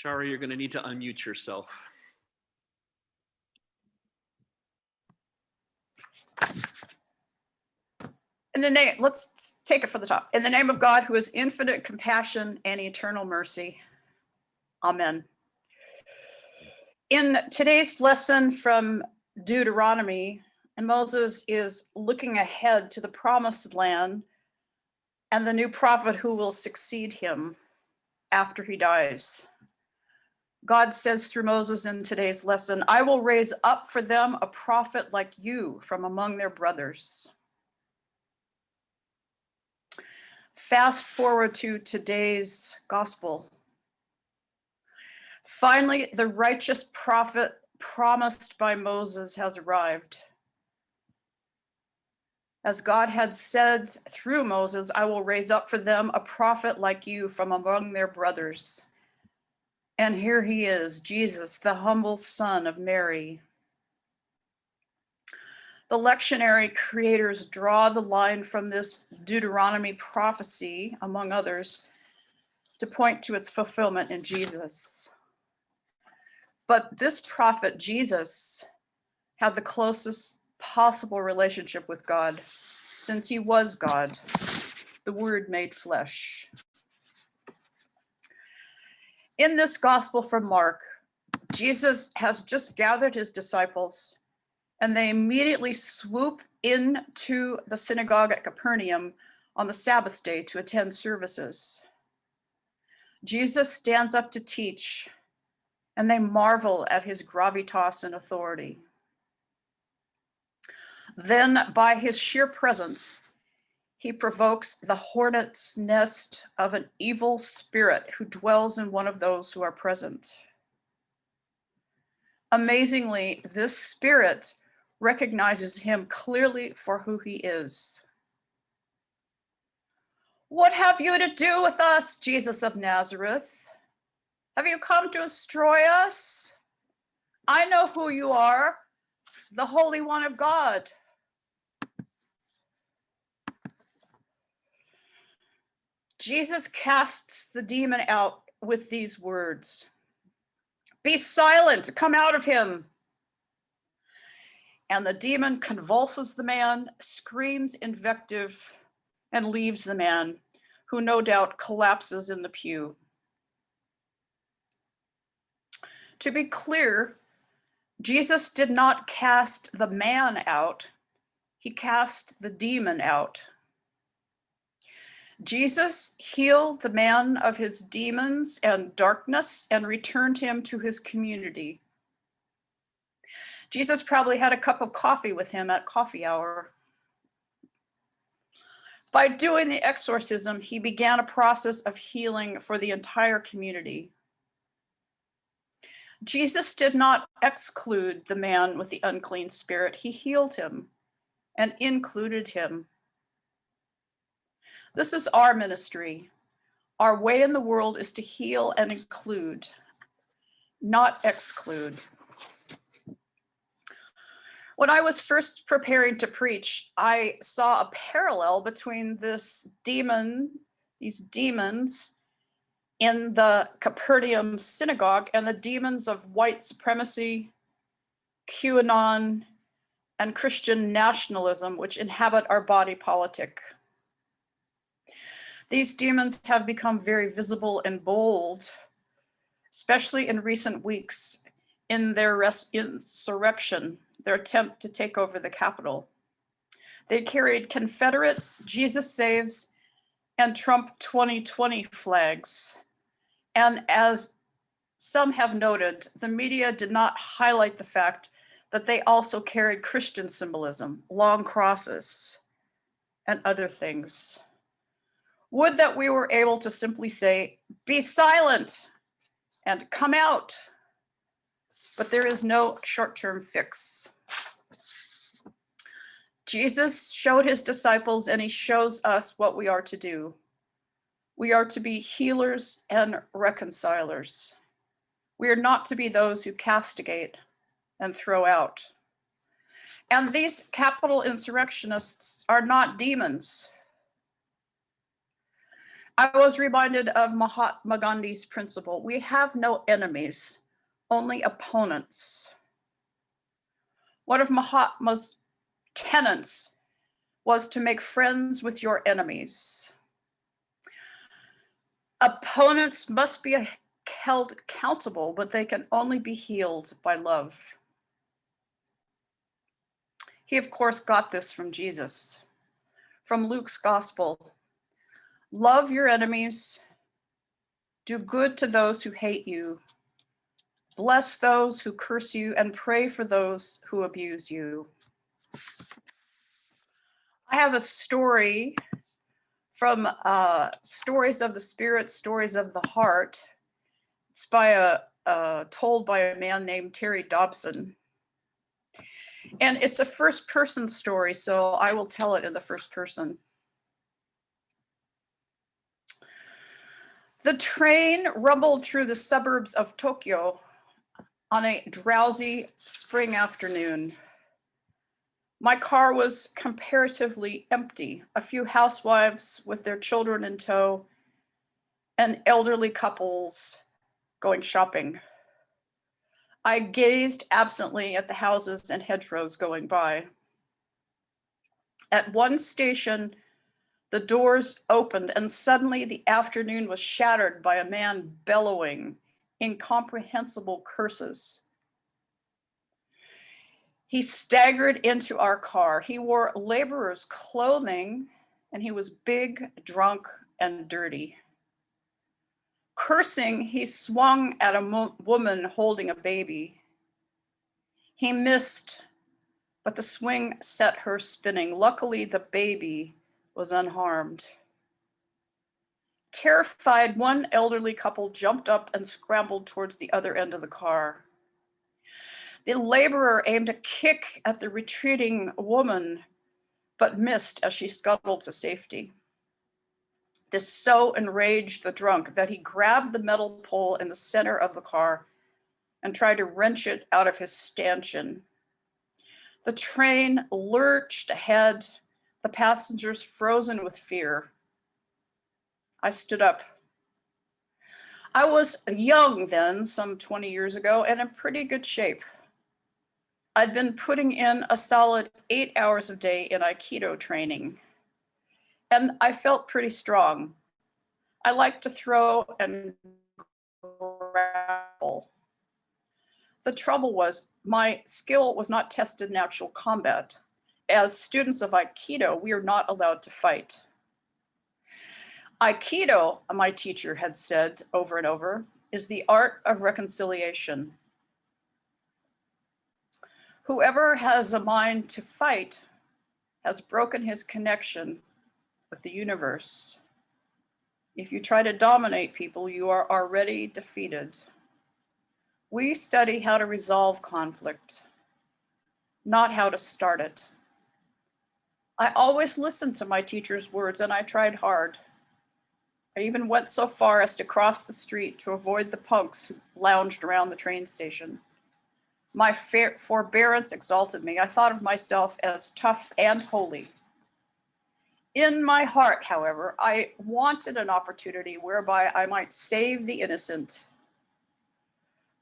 Shari, you're going to need to unmute yourself. Let's take it from the top. In the name of God, who is infinite compassion and eternal mercy. Amen. In today's lesson from Deuteronomy, Moses is looking ahead to the promised land and the new prophet who will succeed him after he dies. God says through Moses in today's lesson, I will raise up for them a prophet like you from among their brothers. Fast forward to today's gospel. Finally, the righteous prophet promised by Moses has arrived. As God had said through Moses, I will raise up for them a prophet like you from among their brothers. And here he is, Jesus, the humble son of Mary. The lectionary creators draw the line from this Deuteronomy prophecy, among others, to point to its fulfillment in Jesus. But this prophet, Jesus, had the closest possible relationship with God, since he was God, the Word made flesh. In this gospel from Mark, Jesus has just gathered his disciples, and they immediately swoop into the synagogue at Capernaum on the Sabbath day to attend services. Jesus stands up to teach, and they marvel at his gravitas and authority. Then, by his sheer presence, he provokes the hornet's nest of an evil spirit who dwells in one of those who are present. Amazingly, this spirit recognizes him clearly for who he is. What have you to do with us, Jesus of Nazareth? Have you come to destroy us? I know who you are, the Holy One of God. Jesus casts the demon out with these words. Be silent, come out of him. And the demon convulses the man, screams invective, and leaves the man, who no doubt collapses in the pew. To be clear, Jesus did not cast the man out, he cast the demon out. Jesus healed the man of his demons and darkness and returned him to his community. Jesus probably had a cup of coffee with him at coffee hour. By doing the exorcism, he began a process of healing for the entire community. Jesus did not exclude the man with the unclean spirit. He healed him and included him. This is our ministry. Our way in the world is to heal and include, not exclude. When I was first preparing to preach, I saw a parallel between these demons in the Capernaum synagogue and the demons of white supremacy, QAnon, and Christian nationalism, which inhabit our body politic. These demons have become very visible and bold, especially in recent weeks in their insurrection, their attempt to take over the Capitol. They carried Confederate, Jesus Saves, and Trump 2020 flags. And as some have noted, the media did not highlight the fact that they also carried Christian symbolism, long crosses, and other things. Would that we were able to simply say, be silent and come out. But there is no short-term fix. Jesus showed his disciples, and he shows us what we are to do. We are to be healers and reconcilers. We are not to be those who castigate and throw out. And these capital insurrectionists are not demons. I was reminded of Mahatma Gandhi's principle. We have no enemies, only opponents. One of Mahatma's tenets was to make friends with your enemies. Opponents must be held accountable, but they can only be healed by love. He, of course, got this from Jesus, from Luke's gospel. Love your enemies, do good to those who hate you, bless those who curse you, and pray for those who abuse you. I have a story from Stories of the Spirit, Stories of the Heart. It's told by a man named Terry Dobson. And it's a first person story, so I will tell it in the first person. The train rumbled through the suburbs of Tokyo on a drowsy spring afternoon. My car was comparatively empty, a few housewives with their children in tow, and elderly couples going shopping. I gazed absently at the houses and hedgerows going by. At one station, the doors opened, and suddenly the afternoon was shattered by a man bellowing incomprehensible curses. He staggered into our car. He wore laborer's clothing, and he was big, drunk, and dirty. Cursing, he swung at a woman holding a baby. He missed, but the swing set her spinning. Luckily, the baby was unharmed. Terrified, one elderly couple jumped up and scrambled towards the other end of the car. The laborer aimed a kick at the retreating woman, but missed as she scuttled to safety. This so enraged the drunk that he grabbed the metal pole in the center of the car and tried to wrench it out of his stanchion. The train lurched ahead, the passengers frozen with fear. I stood up. I was young then, some 20 years ago, and in pretty good shape. I'd been putting in a solid 8 hours a day in Aikido training, and I felt pretty strong. I liked to throw and grapple. The trouble was, my skill was not tested in actual combat. As students of Aikido, we are not allowed to fight. Aikido, my teacher had said over and over, is the art of reconciliation. Whoever has a mind to fight has broken his connection with the universe. If you try to dominate people, you are already defeated. We study how to resolve conflict, not how to start it. I always listened to my teacher's words, and I tried hard. I even went so far as to cross the street to avoid the punks who lounged around the train station. My forbearance exalted me. I thought of myself as tough and holy. In my heart, however, I wanted an opportunity whereby I might save the innocent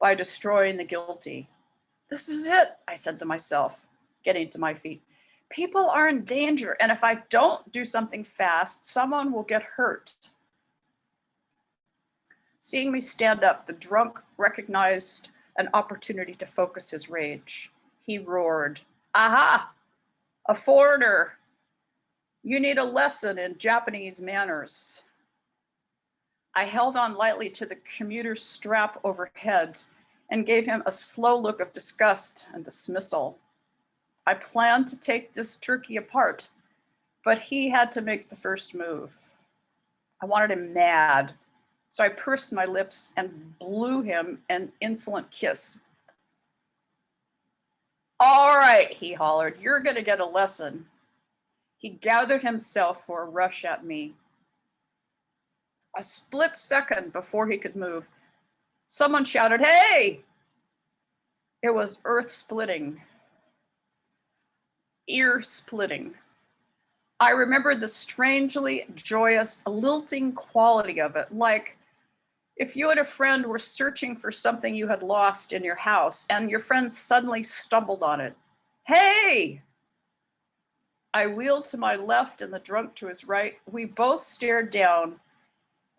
by destroying the guilty. This is it, I said to myself, getting to my feet. People are in danger, and if I don't do something fast, someone will get hurt. Seeing me stand up, the drunk recognized an opportunity to focus his rage. He roared, "Aha! A foreigner! You need a lesson in Japanese manners." I held on lightly to the commuter's strap overhead and gave him a slow look of disgust and dismissal. I planned to take this turkey apart, but he had to make the first move. I wanted him mad, so I pursed my lips and blew him an insolent kiss. "All right," he hollered, "you're gonna get a lesson." He gathered himself for a rush at me. A split second before he could move, someone shouted, "Hey!" It was earth-splitting, ear-splitting. I remember the strangely joyous, lilting quality of it, like if you and a friend were searching for something you had lost in your house and your friend suddenly stumbled on it. Hey! I wheeled to my left and the drunk to his right. We both stared down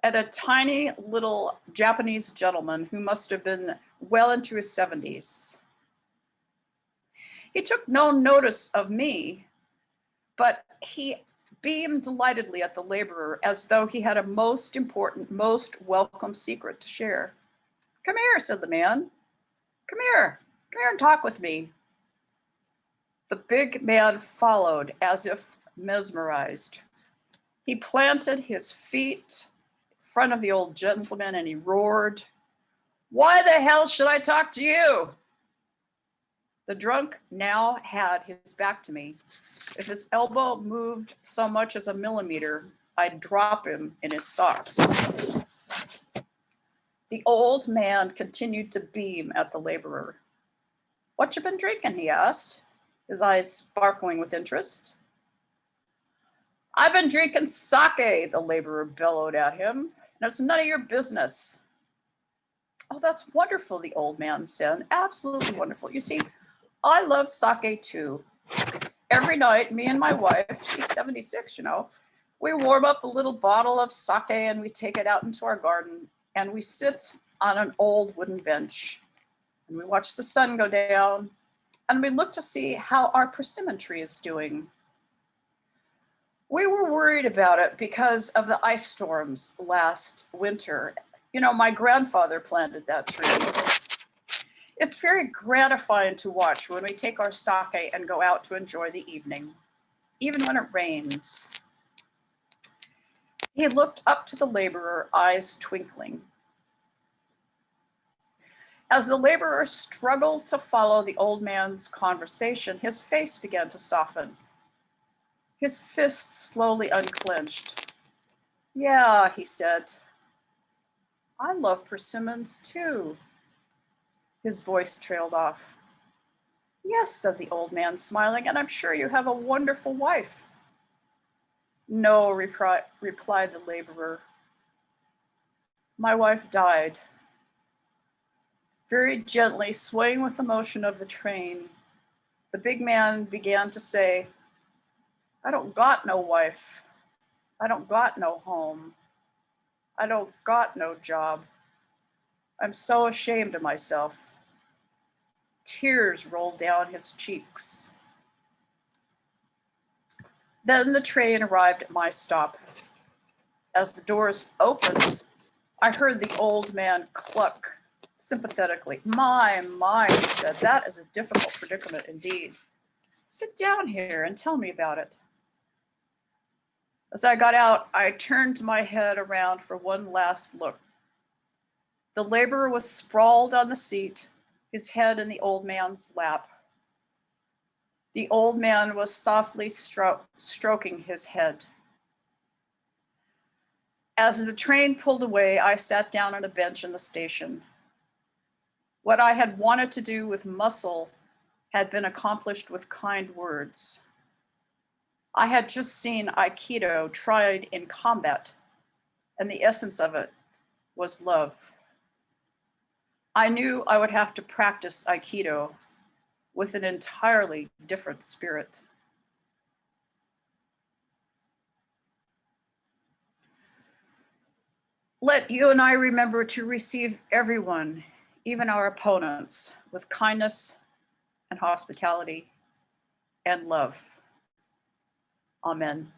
at a tiny little Japanese gentleman who must have been well into his 70s. He took no notice of me, but he beamed delightedly at the laborer as though he had a most important, most welcome secret to share. "Come here," said the man. Come here and talk with me." The big man followed as if mesmerized. He planted his feet in front of the old gentleman and he roared, "Why the hell should I talk to you?" The drunk now had his back to me. If his elbow moved so much as a millimeter, I'd drop him in his socks. The old man continued to beam at the laborer. "What you been drinking?" he asked, his eyes sparkling with interest. "I've been drinking sake," the laborer bellowed at him, "and it's none of your business." "Oh, that's wonderful," the old man said. "Absolutely wonderful. You see, I love sake too. Every night, me and my wife, she's 76, we warm up a little bottle of sake and we take it out into our garden and we sit on an old wooden bench and we watch the sun go down and we look to see how our persimmon tree is doing. We were worried about it because of the ice storms last winter. My grandfather planted that tree. It's very gratifying to watch when we take our sake and go out to enjoy the evening, even when it rains." He looked up to the laborer, eyes twinkling. As the laborer struggled to follow the old man's conversation, his face began to soften. His fist slowly unclenched. "Yeah," he said, "I love persimmons too." His voice trailed off. "Yes," said the old man, smiling, "and I'm sure you have a wonderful wife." "No," replied the laborer. "My wife died." Very gently, swaying with the motion of the train, the big man began to say, "I don't got no wife. I don't got no home. I don't got no job. I'm so ashamed of myself." Tears rolled down his cheeks. Then the train arrived at my stop. As the doors opened, I heard the old man cluck sympathetically. My, he said, "that is a difficult predicament indeed. Sit down here and tell me about it." As I got out, I turned my head around for one last look. The laborer was sprawled on the seat, his head in the old man's lap. The old man was softly stroking his head. As the train pulled away, I sat down on a bench in the station. What I had wanted to do with muscle had been accomplished with kind words. I had just seen Aikido tried in combat, and the essence of it was love. I knew I would have to practice Aikido with an entirely different spirit. Let you and I remember to receive everyone, even our opponents, with kindness and hospitality and love. Amen.